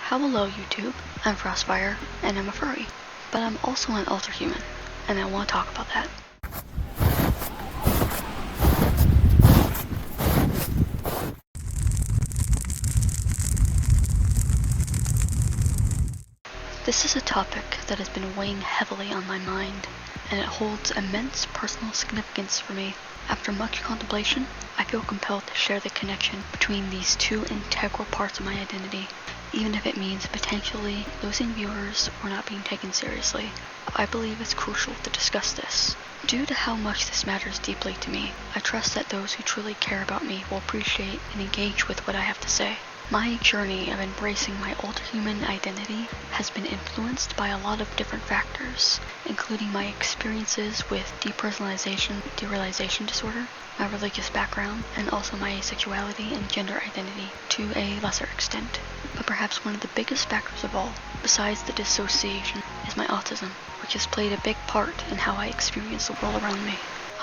Hello YouTube, I'm Frostfire, and I'm a furry, but I'm also an Alterhuman, and I want to talk about that. This is a topic that has been weighing heavily on my mind, and it holds immense personal significance for me. After much contemplation, I feel compelled to share the connection between these two integral parts of my identity, even if it means potentially losing viewers or not being taken seriously. I believe it's crucial to discuss this. Due to how much this matters deeply to me, I trust that those who truly care about me will appreciate and engage with what I have to say. My journey of embracing my Alterhuman identity has been influenced by a lot of different factors, including my experiences with depersonalization disorder, my religious background, and also my sexuality and gender identity to a lesser extent. But perhaps one of the biggest factors of all, besides the dissociation, is my autism, which has played a big part in how I experience the world around me.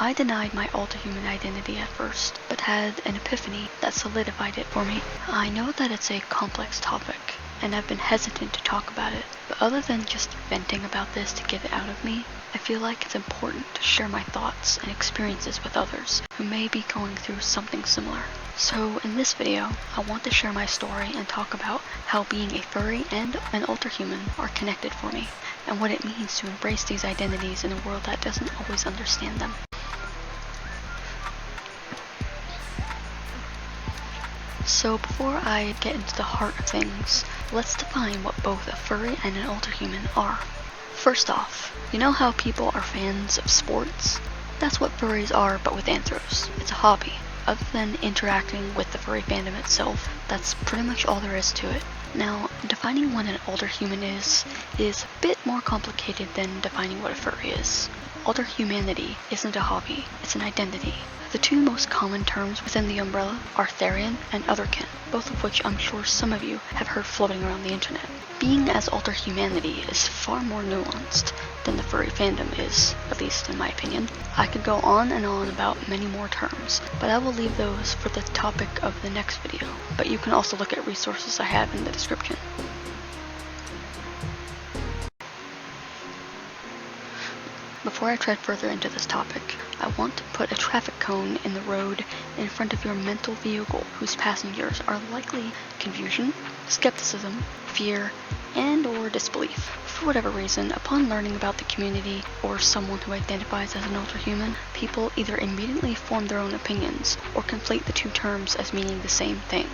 I denied my Alterhuman identity at first, but had an epiphany that solidified it for me. I know that it's a complex topic, and I've been hesitant to talk about it, but other than just venting about this to get it out of me, I feel like it's important to share my thoughts and experiences with others who may be going through something similar. So in this video, I want to share my story and talk about how being a furry and an Alterhuman are connected for me, and what it means to embrace these identities in a world that doesn't always understand them. So before I get into the heart of things, let's define what both a furry and an Alterhuman are. First off, you know how people are fans of sports? That's what furries are, but with anthros. It's a hobby. Other than interacting with the furry fandom itself, that's pretty much all there is to it. Now, defining what an Alterhuman is a bit more complicated than defining what a furry is. Alterhumanity isn't a hobby, it's an identity. The two most common terms within the umbrella are therian and otherkin, both of which I'm sure some of you have heard floating around the internet. Being as Alterhumanity is far more nuanced than the furry fandom is, at least in my opinion. I could go on and on about many more terms, but I will leave those for the topic of the next video, but you can also look at resources I have in the description. Before I tread further into this topic, I want to put a traffic cone in the road in front of your mental vehicle whose passengers are likely confusion, skepticism, fear, and or disbelief. For whatever reason, upon learning about the community or someone who identifies as an Alterhuman, people either immediately form their own opinions or conflate the two terms as meaning the same thing.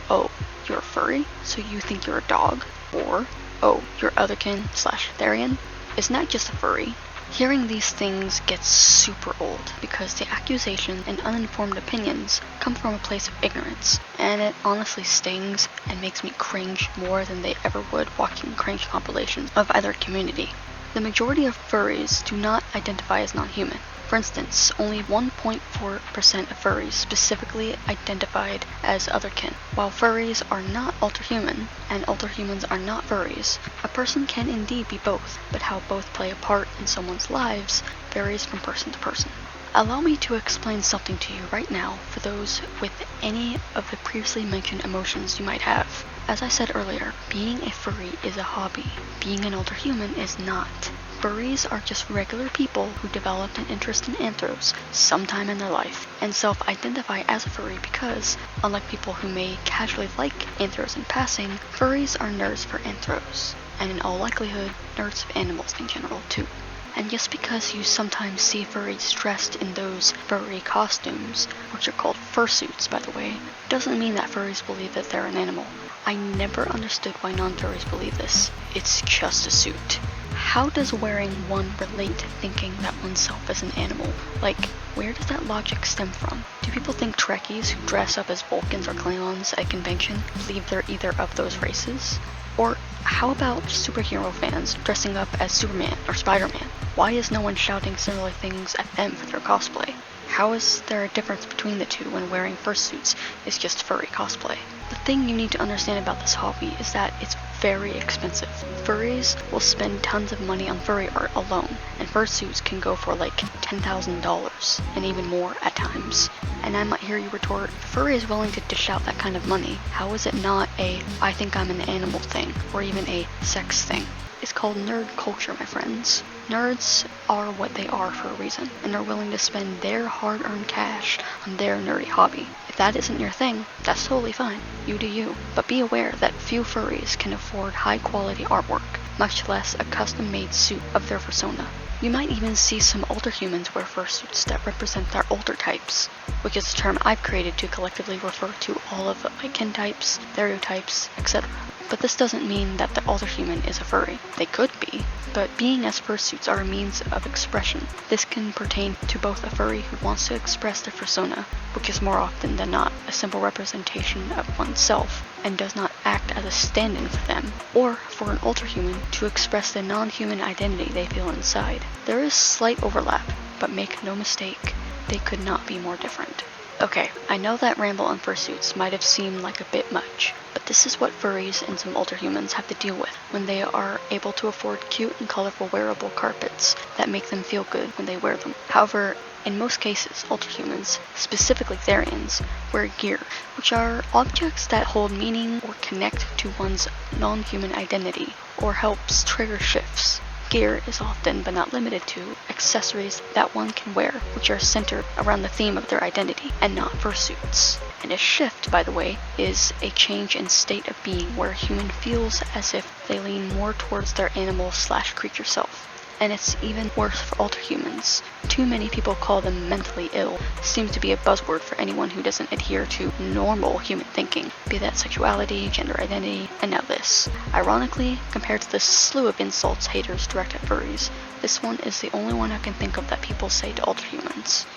Oh, you're a furry, so you think you're a dog? Or, oh, you're otherkin/therian? Isn't that just a furry? Hearing these things gets super old because the accusation and uninformed opinions come from a place of ignorance, and it honestly stings and makes me cringe more than they ever would watching cringe compilations of either community. The majority of furries do not identify as non-human. For instance, only 1.4% of furries specifically identified as otherkin. While furries are not Alterhuman, and Alterhumans are not furries, a person can indeed be both, but how both play a part in someone's lives varies from person to person. Allow me to explain something to you right now for those with any of the previously mentioned emotions you might have. As I said earlier, being a furry is a hobby. Being an Alterhuman is not. Furries are just regular people who developed an interest in anthros sometime in their life, and self-identify as a furry because, unlike people who may casually like anthros in passing, furries are nerds for anthros, and in all likelihood, nerds of animals in general too. And just because you sometimes see furries dressed in those furry costumes, which are called fursuits by the way, doesn't mean that furries believe that they're an animal. I never understood why non-furries believe this. It's just a suit. How does wearing one relate to thinking that oneself is an animal? Like, where does that logic stem from? Do people think Trekkies who dress up as Vulcans or Klingons at a convention believe they're either of those races? Or how about superhero fans dressing up as Superman or Spider-Man? Why is no one shouting similar things at them for their cosplay? How is there a difference between the two when wearing fursuits is just furry cosplay? The thing you need to understand about this hobby is that it's very expensive. Furries will spend tons of money on furry art alone, and fursuits can go for like $10,000 and even more at times. And I might hear you retort, if a furry is willing to dish out that kind of money, how is it not a I think I'm an animal thing, or even a sex thing? It's called nerd culture, my friends. Nerds are what they are for a reason, and are willing to spend their hard-earned cash on their nerdy hobby. If that isn't your thing, that's totally fine. You do you. But be aware that few furries can afford high-quality artwork, much less a custom-made suit of their persona. You might even see some Alterhumans wear fursuits that represent their alter types, which is a term I've created to collectively refer to all of my kin types, stereotypes, etc. But this doesn't mean that the Alterhuman is a furry. They could be, but being as fursuits are a means of expression. This can pertain to both a furry who wants to express their persona, which is more often than not a simple representation of oneself, and does not act as a stand-in for them, or for an Alterhuman to express the non-human identity they feel inside. There is slight overlap, but make no mistake, they could not be more different. Okay, I know that ramble on fursuits might have seemed like a bit much, but this is what furries and some Alterhumans have to deal with when they are able to afford cute and colorful wearable carpets that make them feel good when they wear them. However, in most cases, Alterhumans, specifically therians, wear gear, which are objects that hold meaning or connect to one's non-human identity, or helps trigger shifts. Gear is often, but not limited to, accessories that one can wear, which are centered around the theme of their identity, and not fursuits. And a shift, by the way, is a change in state of being where a human feels as if they lean more towards their animal/creature self. And it's even worse for Alterhumans. Too many people call them mentally ill. Seems to be a buzzword for anyone who doesn't adhere to normal human thinking, be that sexuality, gender identity, and now this. Ironically, compared to the slew of insults haters direct at furries, this one is the only one I can think of that people say to Alterhumans.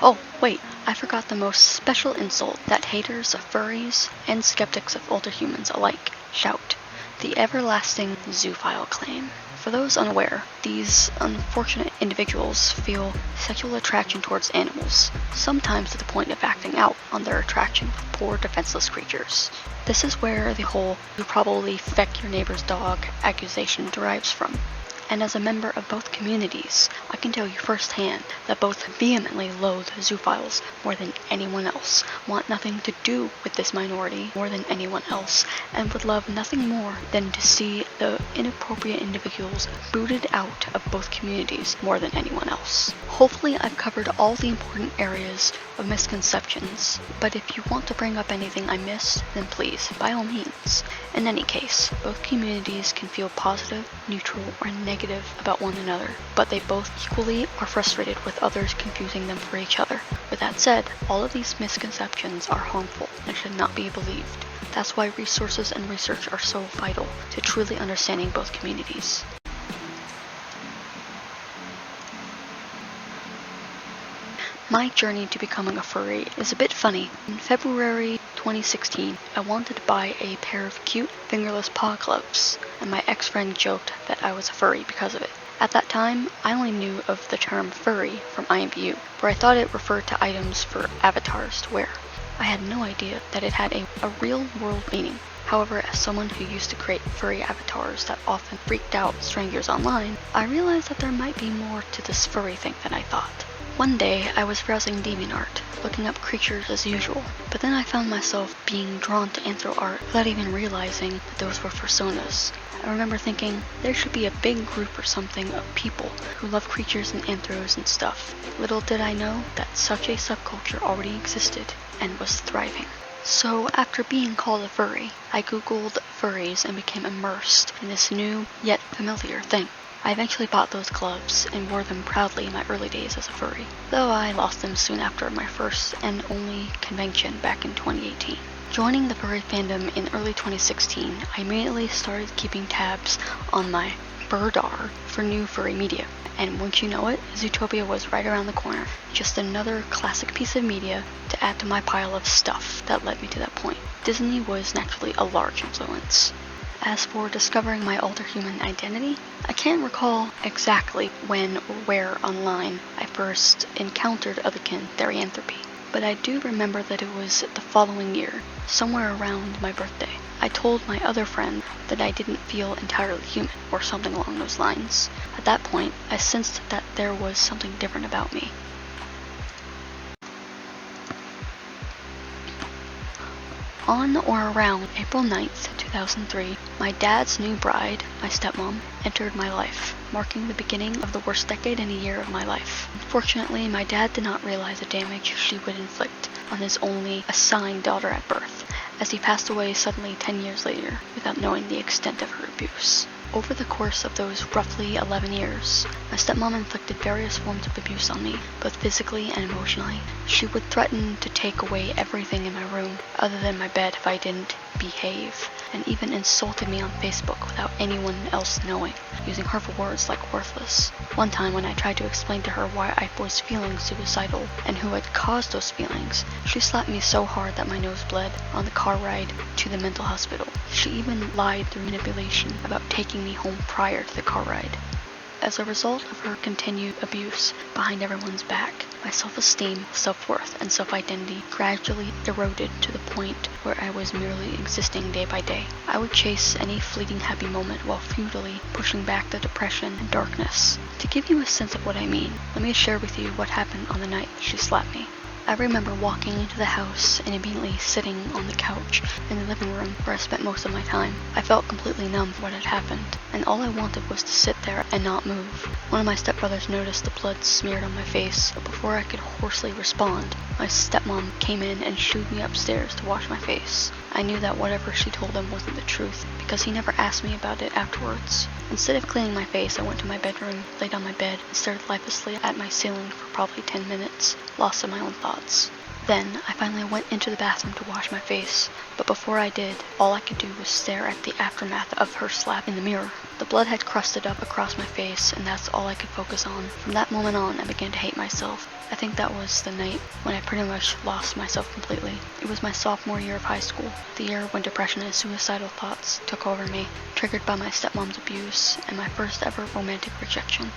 Oh, wait, I forgot the most special insult that haters of furries and skeptics of Alterhumans alike shout: the everlasting zoophile claim. For those unaware, these unfortunate individuals feel sexual attraction towards animals, sometimes to the point of acting out on their attraction for poor defenseless creatures. This is where the whole "you probably feck your neighbor's dog" accusation derives from. And as a member of both communities, I can tell you firsthand that both vehemently loathe zoophiles more than anyone else, want nothing to do with this minority more than anyone else, and would love nothing more than to see the inappropriate individuals booted out of both communities more than anyone else. Hopefully I've covered all the important areas of misconceptions, but if you want to bring up anything I missed, then please, by all means. In any case, both communities can feel positive, neutral, or negative about one another, but they both equally are frustrated with others confusing them for each other. With that said, all of these misconceptions are harmful and should not be believed. That's why resources and research are so vital to truly understanding both communities. My journey to becoming a furry is a bit funny. In February 2016, I wanted to buy a pair of cute fingerless paw gloves, and my ex-friend joked that I was a furry because of it. At that time, I only knew of the term furry from IMVU, where I thought it referred to items for avatars to wear. I had no idea that it had a real-world meaning. However, as someone who used to create furry avatars that often freaked out strangers online, I realized that there might be more to this furry thing than I thought. One day, I was browsing DeviantArt, looking up creatures as usual, but then I found myself being drawn to anthro art without even realizing that those were personas. I remember thinking, there should be a big group or something of people who love creatures and anthros and stuff. Little did I know that such a subculture already existed and was thriving. So after being called a furry, I googled furries and became immersed in this new, yet familiar thing. I eventually bought those gloves and wore them proudly in my early days as a furry, though I lost them soon after my first and only convention back in 2018. Joining the furry fandom in early 2016, I immediately started keeping tabs on my Birdar for new furry media, and once you know it, Zootopia was right around the corner, just another classic piece of media to add to my pile of stuff that led me to that point. Disney was naturally a large influence. As for discovering my Alterhuman identity, I can't recall exactly when or where online I first encountered otherkin therianthropy. but I do remember that it was the following year, somewhere around my birthday. I told my other friend that I didn't feel entirely human, or something along those lines. At that point, I sensed that there was something different about me. On or around April 9th, 2003, my dad's new bride, my stepmom, entered my life, marking the beginning of the worst decade in a year of my life. Unfortunately, my dad did not realize the damage she would inflict on his only assigned daughter at birth, as he passed away suddenly 10 years later without knowing the extent of her abuse. Over the course of those roughly 11 years, my stepmom inflicted various forms of abuse on me, both physically and emotionally. She would threaten to take away everything in my room, other than my bed, if I didn't behave, and even insulted me on Facebook without anyone else knowing, using hurtful words like worthless. One time when I tried to explain to her why I was feeling suicidal and who had caused those feelings, she slapped me so hard that my nose bled on the car ride to the mental hospital. She even lied through manipulation about taking me home prior to the car ride. As a result of her continued abuse behind everyone's back, my self-esteem, self-worth, and self-identity gradually eroded to the point where I was merely existing day by day. I would chase any fleeting happy moment while futilely pushing back the depression and darkness. To give you a sense of what I mean, let me share with you what happened on the night she slapped me. I remember walking into the house and immediately sitting on the couch in the living room where I spent most of my time. I felt completely numb for what had happened, and all I wanted was to sit there and not move. One of my stepbrothers noticed the blood smeared on my face, but before I could hoarsely respond, my stepmom came in and shooed me upstairs to wash my face. I knew that whatever she told him wasn't the truth, because he never asked me about it afterwards. Instead of cleaning my face, I went to my bedroom, laid on my bed, and stared lifelessly at my ceiling for probably 10 minutes, lost in my own thoughts. Then, I finally went into the bathroom to wash my face, but before I did, all I could do was stare at the aftermath of her slap in the mirror. The blood had crusted up across my face, and that's all I could focus on. From that moment on, I began to hate myself. I think that was the night when I pretty much lost myself completely. It was my sophomore year of high school, the year when depression and suicidal thoughts took over me, triggered by my stepmom's abuse and my first ever romantic rejection.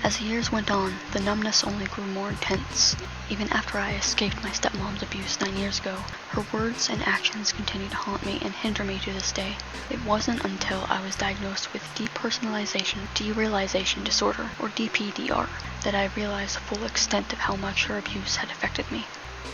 As the years went on, the numbness only grew more intense. Even after I escaped my stepmom's abuse 9 years ago, her words and actions continue to haunt me and hinder me to this day. It wasn't until I was diagnosed with depersonalization derealization disorder, or DPDR, that I realized the full extent of how much her abuse had affected me.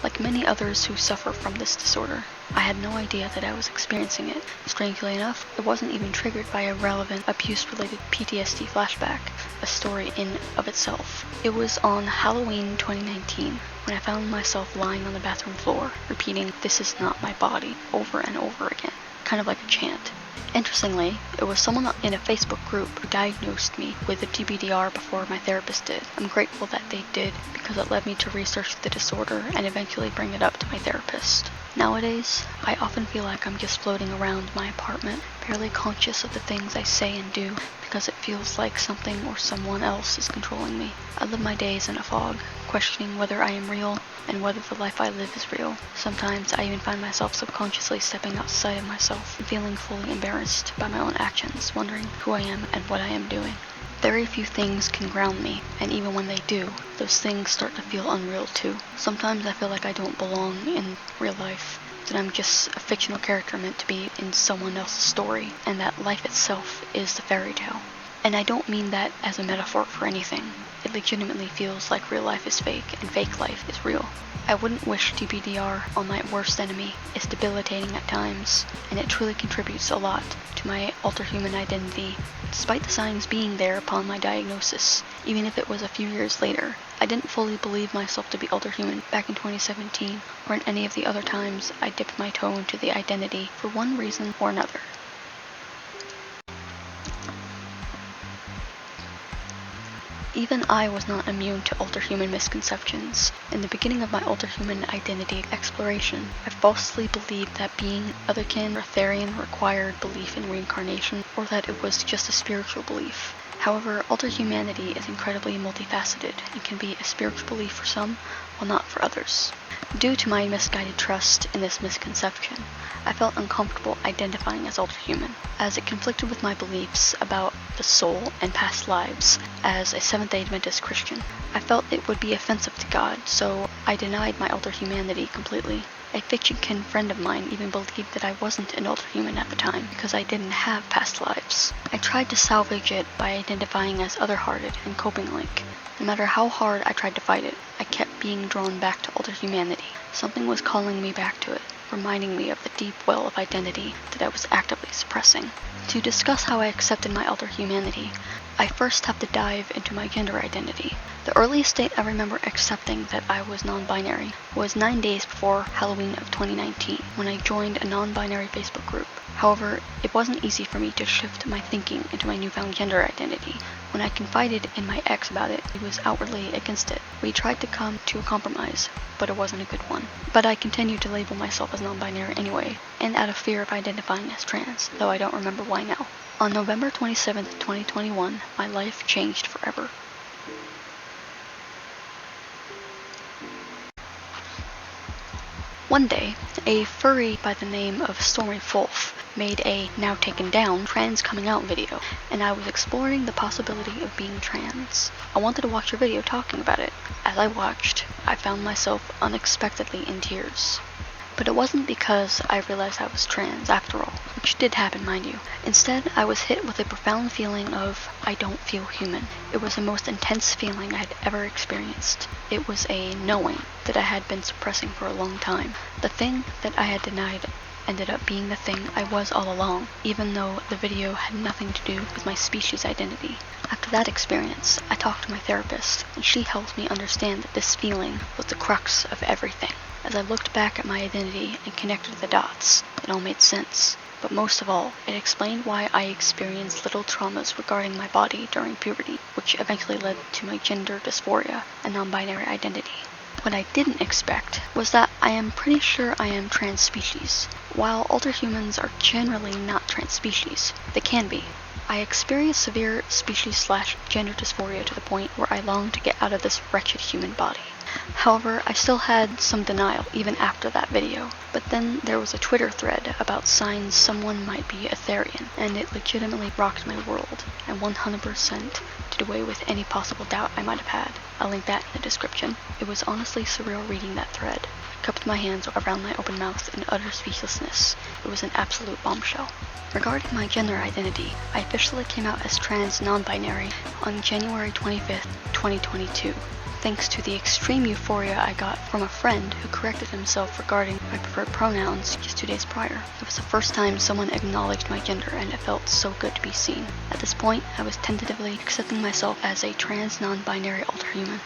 Like many others who suffer from this disorder, I had no idea that I was experiencing it. Strangely enough, it wasn't even triggered by a relevant abuse-related PTSD flashback, a story in of itself. It was on Halloween 2019 when I found myself lying on the bathroom floor, repeating, "This is not my body," over and over again, kind of like a chant. Interestingly, it was someone in a Facebook group who diagnosed me with the DPDR before my therapist did. I'm grateful that they did, because it led me to research the disorder and eventually bring it up to my therapist. Nowadays, I often feel like I'm just floating around my apartment, barely conscious of the things I say and do, because it feels like something or someone else is controlling me. I live my days in a fog, questioning whether I am real and whether the life I live is real. Sometimes I even find myself subconsciously stepping outside of myself and feeling fully embarrassed by my own actions, wondering who I am and what I am doing. Very few things can ground me, and even when they do, those things start to feel unreal too. Sometimes I feel like I don't belong in real life, that I'm just a fictional character meant to be in someone else's story, and that life itself is the fairy tale. And I don't mean that as a metaphor for anything. It legitimately feels like real life is fake and fake life is real. I wouldn't wish DPDR on my worst enemy. It's debilitating at times, and it truly contributes a lot to my Alterhuman identity, despite the signs being there upon my diagnosis. Even if it was a few years later, I didn't fully believe myself to be Alterhuman back in 2017, or in any of the other times I dipped my toe into the identity for one reason or another. Even I was not immune to Alterhuman misconceptions. In the beginning of my Alterhuman identity exploration, I falsely believed that being otherkin or therian required belief in reincarnation, or that it was just a spiritual belief. However, Alterhumanity is incredibly multifaceted and can be a spiritual belief for some, while not for others. Due to my misguided trust in this misconception, I felt uncomfortable identifying as Alterhuman, as it conflicted with my beliefs about the soul and past lives as a Seventh-day Adventist Christian. I felt it would be offensive to God, so I denied my Alterhumanity completely. A fiction-kin friend of mine even believed that I wasn't an Alterhuman at the time because I didn't have past lives. I tried to salvage it by identifying as other-hearted and coping-like. No matter how hard I tried to fight it, I kept being drawn back to Alterhumanity. Something was calling me back to it, reminding me of the deep well of identity that I was actively suppressing. To discuss how I accepted my Alterhumanity, I first have to dive into my gender identity. The earliest date I remember accepting that I was non-binary was 9 days before Halloween of 2019, when I joined a non-binary Facebook group. However, it wasn't easy for me to shift my thinking into my newfound gender identity. When I confided in my ex about it, he was outwardly against it. We tried to come to a compromise, but it wasn't a good one. But I continued to label myself as non-binary anyway, and out of fear of identifying as trans, though I don't remember why now. On November 27, 2021, my life changed forever. One day, a furry by the name of Stormy Wolf made a now taken down trans coming out video, and I was exploring the possibility of being trans. I wanted to watch a video talking about it. As I watched, I found myself unexpectedly in tears. But it wasn't because I realized I was trans after all, which did happen, mind you. Instead, I was hit with a profound feeling of, I don't feel human. It was the most intense feeling I had ever experienced. It was a knowing that I had been suppressing for a long time. The thing that I had denied ended up being the thing I was all along, even though the video had nothing to do with my species identity. After that experience, I talked to my therapist, and she helped me understand that this feeling was the crux of everything. As I looked back at my identity and connected the dots, it all made sense. But most of all, it explained why I experienced little traumas regarding my body during puberty, which eventually led to my gender dysphoria and non-binary identity. What I didn't expect was that I am pretty sure I am trans species. While Alterhumans are generally not trans species, they can be. I experienced severe species/gender dysphoria to the point where I longed to get out of this wretched human body. However, I still had some denial even after that video. But then there was a Twitter thread about signs someone might be a therian, and it legitimately rocked my world, and 100% did away with any possible doubt I might have had. I'll link that in the description. It was honestly surreal reading that thread. I cupped my hands around my open mouth in utter speechlessness. It was an absolute bombshell. Regarding my gender identity, I officially came out as trans non-binary on January 25th, 2022. Thanks to the extreme euphoria I got from a friend who corrected himself regarding my preferred pronouns just 2 days prior. It was the first time someone acknowledged my gender, and it felt so good to be seen. At this point, I was tentatively accepting myself as a trans non-binary Alterhuman.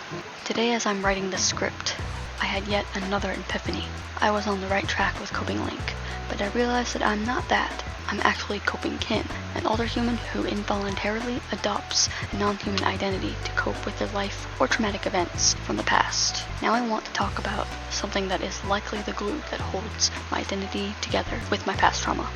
Today, as I'm writing this script, I had yet another epiphany. I was on the right track with coping link, but I realized that I'm not that. I'm actually coping kin, an Alterhuman who involuntarily adopts a non-human identity to cope with their life or traumatic events from the past. Now I want to talk about something that is likely the glue that holds my identity together with my past trauma.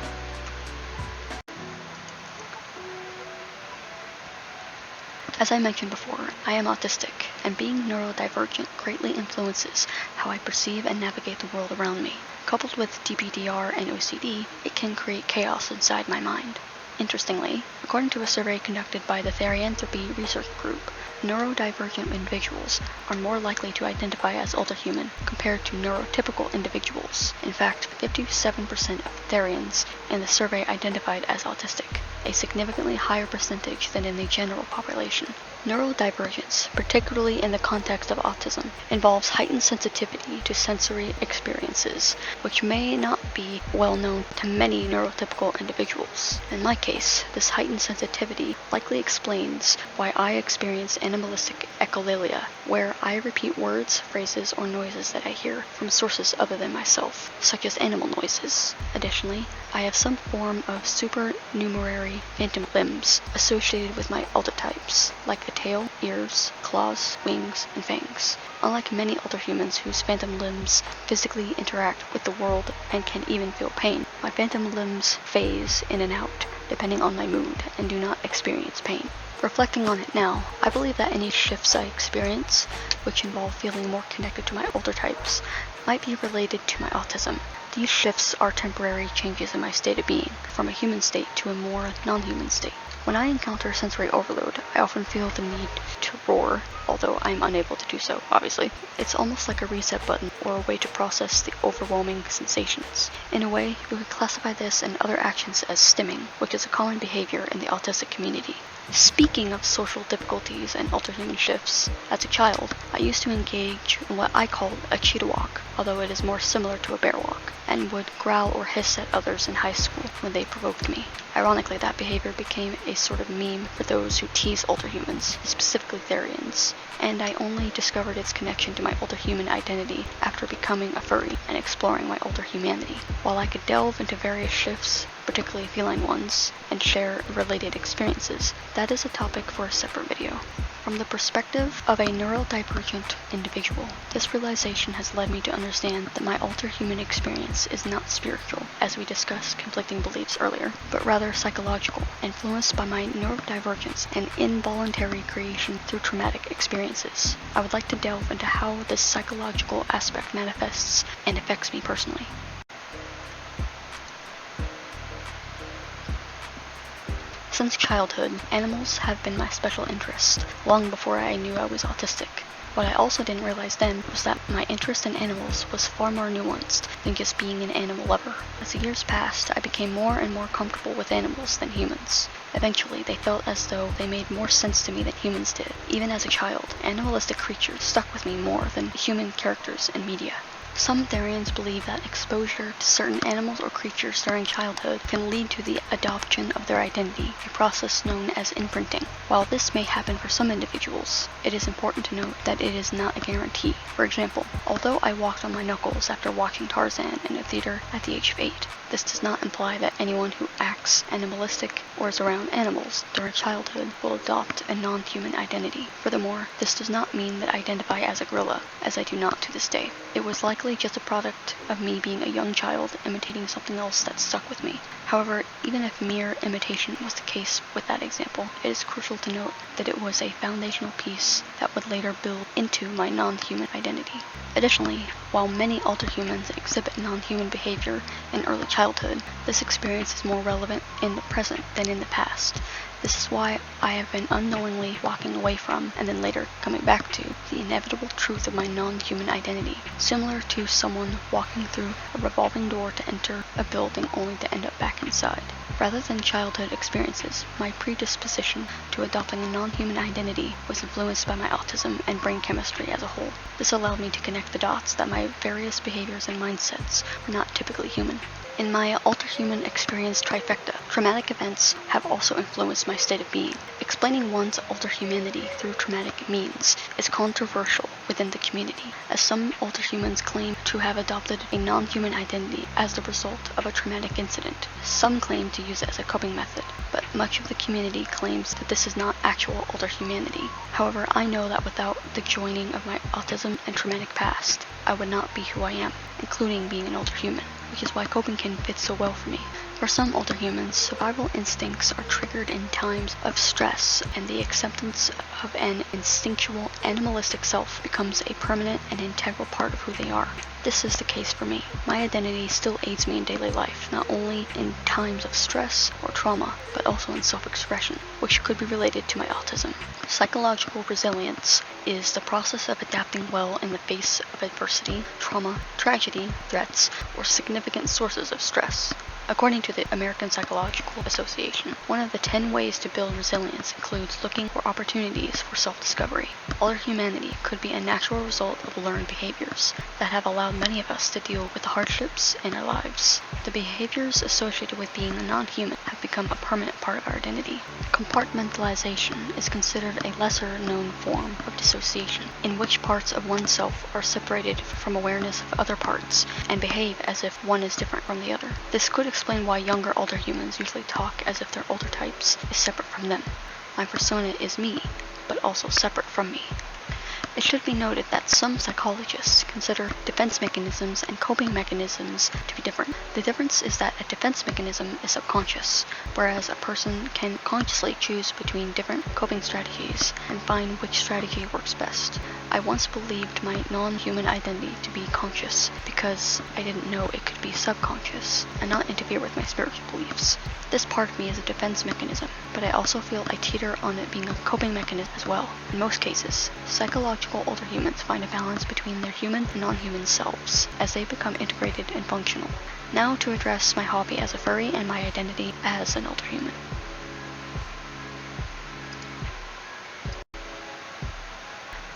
As I mentioned before, I am autistic, and being neurodivergent greatly influences how I perceive and navigate the world around me. Coupled with DBDR and OCD, it can create chaos inside my mind. Interestingly, according to a survey conducted by the therian research group, neurodivergent individuals are more likely to identify as Alterhuman compared to neurotypical individuals. In fact, 57% of therians in the survey identified as autistic, a significantly higher percentage than in the general population. Neurodivergence, particularly in the context of autism, involves heightened sensitivity to sensory experiences, which may not be well known to many neurotypical individuals. In my case, this heightened sensitivity likely explains why I experience animalistic echolalia, where I repeat words, phrases, or noises that I hear from sources other than myself, such as animal noises. Additionally, I have some form of supernumerary phantom limbs associated with my altotypes, like a tail, ears, claws, wings, and fangs. Unlike many Alterhumans whose phantom limbs physically interact with the world and can even feel pain, my phantom limbs phase in and out, depending on my mood, and do not experience pain. Reflecting on it now, I believe that any shifts I experience, which involve feeling more connected to my altotypes, might be related to my autism. These shifts are temporary changes in my state of being, from a human state to a more non-human state. When I encounter sensory overload, I often feel the need to roar, although I am unable to do so, obviously. It's almost like a reset button or a way to process the overwhelming sensations. In a way, you could classify this and other actions as stimming, which is a common behavior in the autistic community. Speaking of social difficulties and Alterhuman shifts, as a child, I used to engage in what I called a cheetah walk, although it is more similar to a bear walk, and would growl or hiss at others in high school when they provoked me. Ironically, that behavior became a sort of meme for those who tease Alterhumans, specifically therians, and I only discovered its connection to my Alterhuman identity after becoming a furry and exploring my Alterhumanity. While I could delve into various shifts, particularly feline ones, and share related experiences, that is a topic for a separate video. From the perspective of a neurodivergent individual, this realization has led me to understand that my Alterhuman experience is not spiritual, as we discussed conflicting beliefs earlier, but rather psychological, influenced by my neurodivergence and involuntary creation through traumatic experiences. I would like to delve into how this psychological aspect manifests and affects me personally. Since childhood, animals have been my special interest, long before I knew I was autistic. What I also didn't realize then was that my interest in animals was far more nuanced than just being an animal lover. As the years passed, I became more and more comfortable with animals than humans. Eventually, they felt as though they made more sense to me than humans did. Even as a child, animalistic creatures stuck with me more than human characters in media. Some therians believe that exposure to certain animals or creatures during childhood can lead to the adoption of their identity, a process known as imprinting. While this may happen for some individuals, it is important to note that it is not a guarantee. For example, although I walked on my knuckles after watching Tarzan in a theater at the age of 8, this does not imply that anyone who acts animalistic or is around animals during childhood will adopt a non-human identity. Furthermore, this does not mean that I identify as a gorilla, as I do not to this day. It was likely just a product of me being a young child imitating something else that stuck with me. However, even if mere imitation was the case with that example, it is crucial to note that it was a foundational piece that would later build into my non-human identity. Additionally, while many Alterhumans exhibit non-human behavior in early childhood, this experience is more relevant in the present than in the past. This is why I have been unknowingly walking away from, and then later coming back to, the inevitable truth of my non-human identity, similar to someone walking through a revolving door to enter a building only to end up back inside. Rather than childhood experiences, my predisposition to adopting a non-human identity was influenced by my autism and brain chemistry as a whole. This allowed me to connect the dots that my various behaviors and mindsets were not typically human. In my Alterhuman experience trifecta, traumatic events have also influenced my state of being. Explaining one's Alterhumanity through traumatic means is controversial within the community, as some Alterhumans claim to have adopted a non-human identity as the result of a traumatic incident. Some claim to use it as a coping method, but much of the community claims that this is not actual Alterhumanity. However, I know that without the joining of my autism and traumatic past, I would not be who I am, including being an Alterhuman, which is why coping can fit so well for me. For some Alterhumans, survival instincts are triggered in times of stress, and the acceptance of an instinctual, animalistic self becomes a permanent and integral part of who they are. This is the case for me. My identity still aids me in daily life, not only in times of stress or trauma, but also in self-expression, which could be related to my autism. Psychological resilience is the process of adapting well in the face of adversity, trauma, tragedy, threats, or significant sources of stress. According to the American Psychological Association, one of the 10 ways to build resilience includes looking for opportunities for self-discovery. Alterhumanity could be a natural result of learned behaviors that have allowed many of us to deal with the hardships in our lives. The behaviors associated with being a non-human have become a permanent part of our identity. Compartmentalization is considered a lesser-known form of dissociation, in which parts of oneself are separated from awareness of other parts and behave as if one is different from the other. This could explain why younger Alterhumans usually talk as if their older types is separate from them. My persona is me, but also separate from me. It should be noted that some psychologists consider defense mechanisms and coping mechanisms to be different. The difference is that a defense mechanism is subconscious, whereas a person can consciously choose between different coping strategies and find which strategy works best. I once believed my non-human identity to be conscious because I didn't know it could be subconscious and not interfere with my spiritual beliefs. This part of me is a defense mechanism, but I also feel I teeter on it being a coping mechanism as well. In most cases, psychological Alterhumans find a balance between their human and non-human selves as they become integrated and functional. Now to address my hobby as a furry and my identity as an Alterhuman.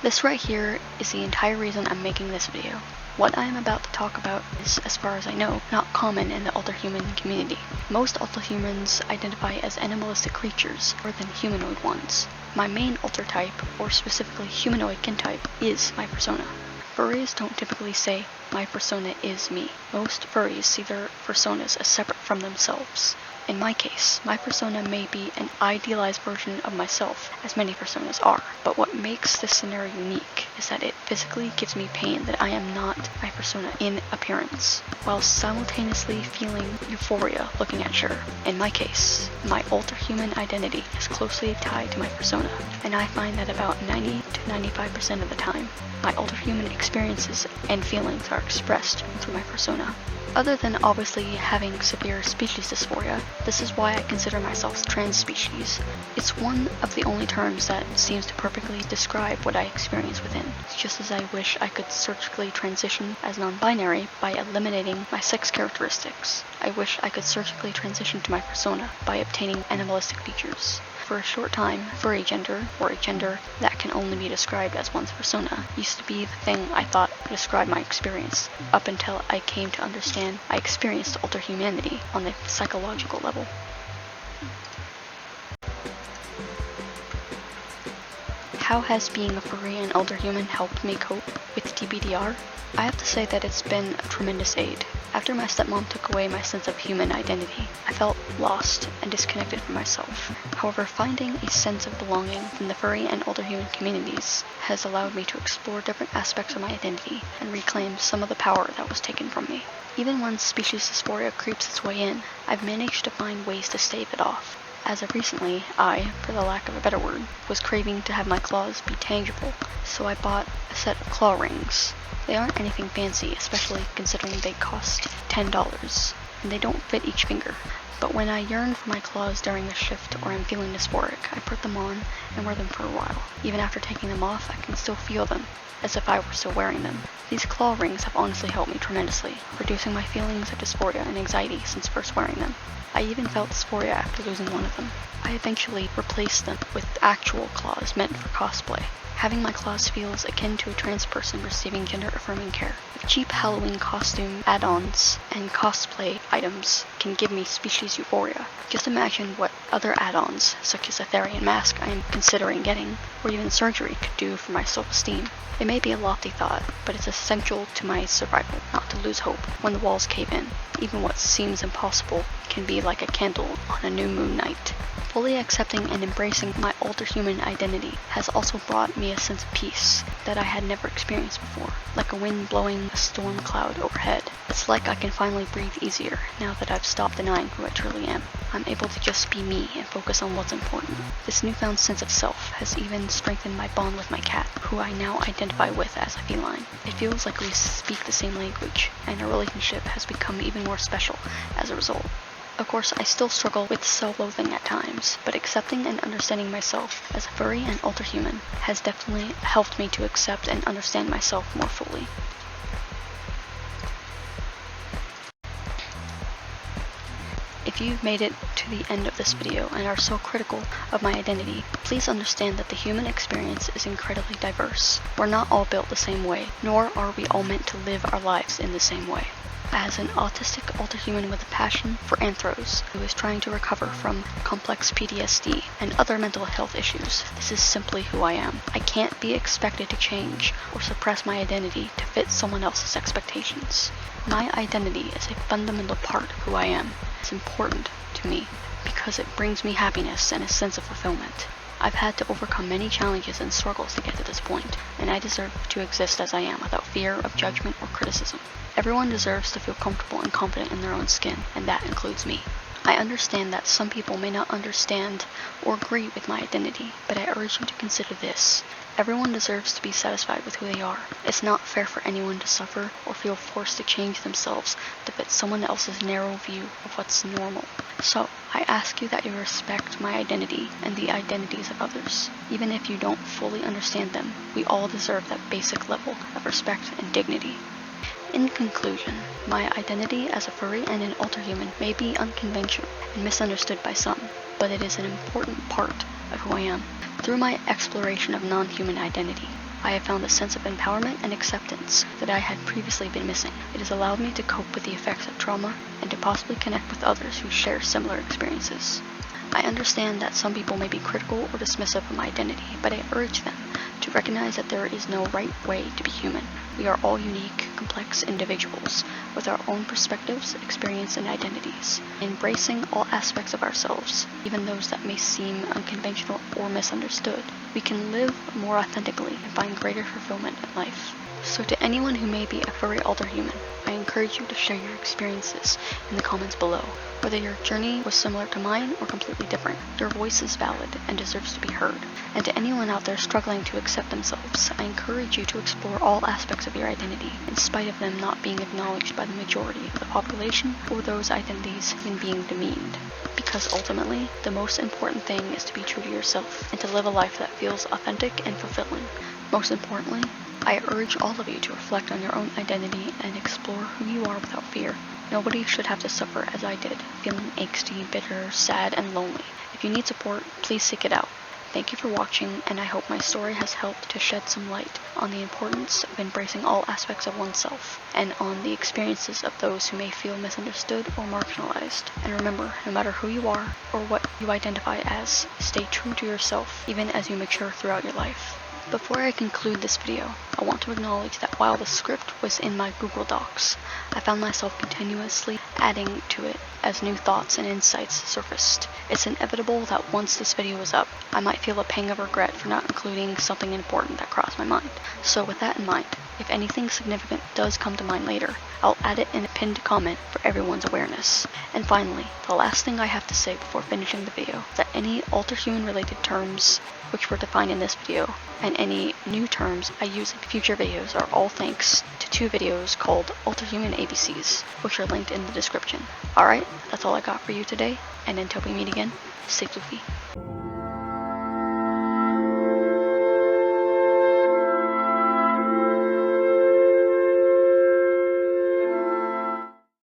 This right here is the entire reason I'm making this video. What I am about to talk about is, as far as I know, not common in the Alterhuman community. Most Alterhumans identify as animalistic creatures rather than humanoid ones. My main alter type, or specifically humanoid kin type, is my persona. Furries don't typically say, my persona is me. Most furries see their personas as separate from themselves. In my case, my persona may be an idealized version of myself, as many personas are, but what makes this scenario unique is that it physically gives me pain that I am not my persona in appearance, while simultaneously feeling euphoria looking at her. In my case, my Alterhuman identity is closely tied to my persona, and I find that about 90 to 95% of the time, my Alterhuman experiences and feelings are expressed through my persona. Other than obviously having severe species dysphoria, this is why I consider myself trans-species. It's one of the only terms that seems to perfectly describe what I experience within, just as I wish I could surgically transition as non-binary by eliminating my sex characteristics. I wish I could surgically transition to my persona by obtaining animalistic features. For a short time, furry gender, or a gender that can only be described as one's persona, used to be the thing I thought described my experience, up until I came to understand I experienced Alterhumanity on a psychological level. How has being a furry and Alterhuman helped me cope with TBDR? I have to say that it's been a tremendous aid. After my stepmom took away my sense of human identity, I felt lost and disconnected from myself. However, finding a sense of belonging in the furry and Alterhuman communities has allowed me to explore different aspects of my identity and reclaim some of the power that was taken from me. Even when species dysphoria creeps its way in, I've managed to find ways to stave it off. As of recently, I, for the lack of a better word, was craving to have my claws be tangible, so I bought a set of claw rings. They aren't anything fancy, especially considering they cost $10, and they don't fit each finger. But when I yearn for my claws during a shift or I'm feeling dysphoric, I put them on and wear them for a while. Even after taking them off, I can still feel them, as if I were still wearing them. These claw rings have honestly helped me tremendously, reducing my feelings of dysphoria and anxiety since first wearing them. I even felt dysphoria after losing one of them. I eventually replaced them with actual claws meant for cosplay. Having my claws feels akin to a trans person receiving gender-affirming care. If cheap Halloween costume add-ons and cosplay items can give me species euphoria, just imagine what other add-ons, such as a therian mask I am considering getting, or even surgery could do for my self-esteem. It may be a lofty thought, but it's essential to my survival not to lose hope when the walls cave in. Even what seems impossible can be like a candle on a new moon night. Fully accepting and embracing my Alterhuman identity has also brought me a sense of peace that I had never experienced before, like a wind blowing a storm cloud overhead. It's like I can finally breathe easier now that I've stopped denying who I truly am. I'm able to just be me and focus on what's important. This newfound sense of self has even strengthened my bond with my cat, who I now identify with as a feline. It feels like we speak the same language, and our relationship has become even more special as a result. Of course, I still struggle with self-loathing at times, but accepting and understanding myself as a furry and Alterhuman has definitely helped me to accept and understand myself more fully. If you've made it to the end of this video and are so critical of my identity, please understand that the human experience is incredibly diverse. We're not all built the same way, nor are we all meant to live our lives in the same way. As an autistic Alterhuman with a passion for anthros who is trying to recover from complex PTSD and other mental health issues, this is simply who I am. I can't be expected to change or suppress my identity to fit someone else's expectations. My identity is a fundamental part of who I am. It's important to me because it brings me happiness and a sense of fulfillment. I've had to overcome many challenges and struggles to get to this point, and I deserve to exist as I am without fear of judgment or criticism. Everyone deserves to feel comfortable and confident in their own skin, and that includes me. I understand that some people may not understand or agree with my identity, but I urge you to consider this. Everyone deserves to be satisfied with who they are. It's not fair for anyone to suffer or feel forced to change themselves to fit someone else's narrow view of what's normal. So, I ask you that you respect my identity and the identities of others. Even if you don't fully understand them, we all deserve that basic level of respect and dignity. In conclusion, my identity as a furry and an alterhuman may be unconventional and misunderstood by some, but it is an important part of who I am. Through my exploration of non-human identity, I have found a sense of empowerment and acceptance that I had previously been missing. It has allowed me to cope with the effects of trauma and to possibly connect with others who share similar experiences. I understand that some people may be critical or dismissive of my identity, but I urge them to recognize that there is no right way to be human. We are all unique, complex individuals with our own perspectives, experience, and identities. Embracing all aspects of ourselves, even those that may seem unconventional or misunderstood, we can live more authentically and find greater fulfillment in life. So to anyone who may be a furry alterhuman, I encourage you to share your experiences in the comments below. Whether your journey was similar to mine or completely different, your voice is valid and deserves to be heard. And to anyone out there struggling to accept themselves, I encourage you to explore all aspects of your identity, in spite of them not being acknowledged by the majority of the population or those identities even being demeaned. Because ultimately, the most important thing is to be true to yourself and to live a life that feels authentic and fulfilling. Most importantly, I urge all of you to reflect on your own identity and explore who you are without fear. Nobody should have to suffer as I did, feeling angsty, bitter, sad, and lonely. If you need support, please seek it out. Thank you for watching, and I hope my story has helped to shed some light on the importance of embracing all aspects of oneself, and on the experiences of those who may feel misunderstood or marginalized. And remember, no matter who you are or what you identify as, stay true to yourself, even as you mature throughout your life. Before I conclude this video, I want to acknowledge that while the script was in my Google Docs, I found myself continuously adding to it as new thoughts and insights surfaced. It's inevitable that once this video is up, I might feel a pang of regret for not including something important that crossed my mind. So with that in mind, if anything significant does come to mind later, I'll add it in a pinned comment for everyone's awareness. And finally, the last thing I have to say before finishing the video is that any Alterhuman related terms which were defined in this video, and any new terms I use in future videos are all thanks to 2 videos called Alterhuman ABCs, which are linked in the description. Alright, that's all I got for you today, and until we meet again, stay floofy.